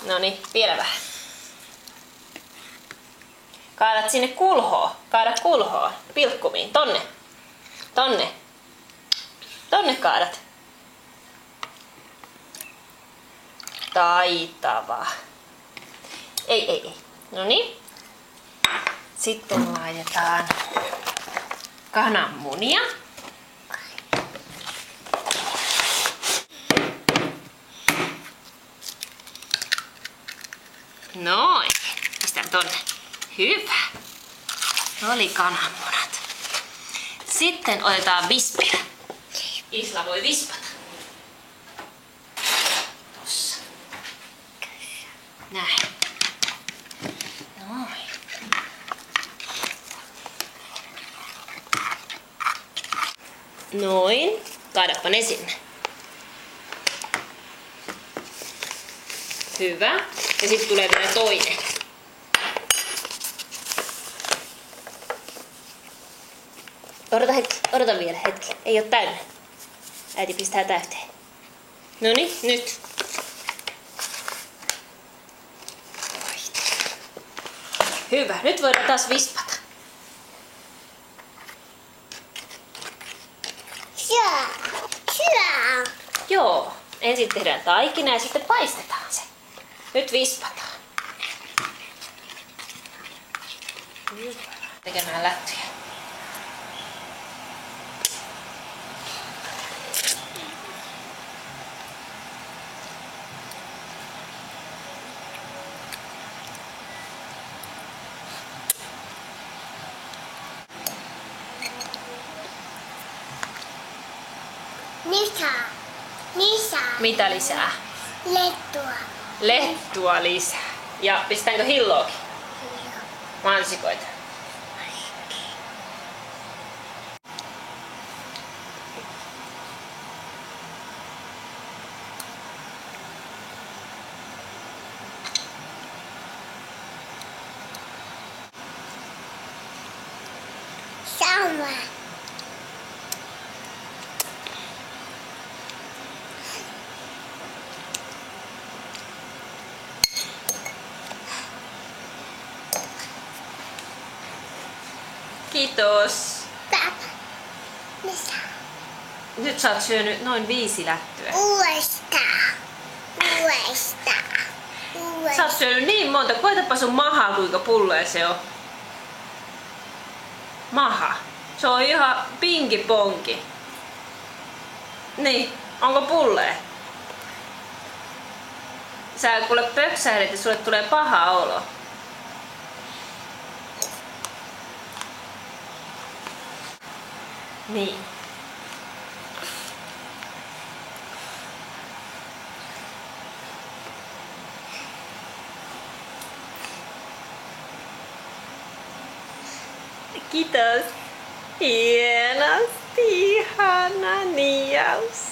Noniin, vielä vähän. Kaadat sinne kulhoon. Kaada kulhoon. Pilkkumiin. Tonne. Tonne. Tonne kaadat. Taitava. Ei. Noniin. Sitten laitetaan kananmunia. Noin. Pistän tonne. Hyvä. Oli kananmunat. Sitten otetaan vispiä. Isla voi vispata. Tossa. Näin. Noin. Noin. Kaadappa ne sinne. Hyvä. Ja sitten tulee vielä toinen. Odota vielä hetki. Ei oo täynnä. Äiti pistää täyteen. Noniin, nyt. Hyvä. Nyt voidaan taas vispata. Joo. Ensin tehdään taikina ja sitten paistetaan se. Nyt vispataan. Hyvä. Tekemään lättyjä. Lisää. Mitä lisää? Lettua. Lettua lisää. Ja pistetäänkö hilloakin? Mansikoita. Sama. Kiitos. Papa. Lisää. Nyt sä oot syönyt noin 5 lättyä. Uudestaan. Sä oot syönyt niin monta. Koetapa sun mahaa, kuinka pulleja se on. Maha. Se on ihan pinkiponki. Niin, onko pullee? Sä kuule pöksäilet ja sulle tulee paha olo. Niin. Kiitos. Hienosti, ihana niiaus.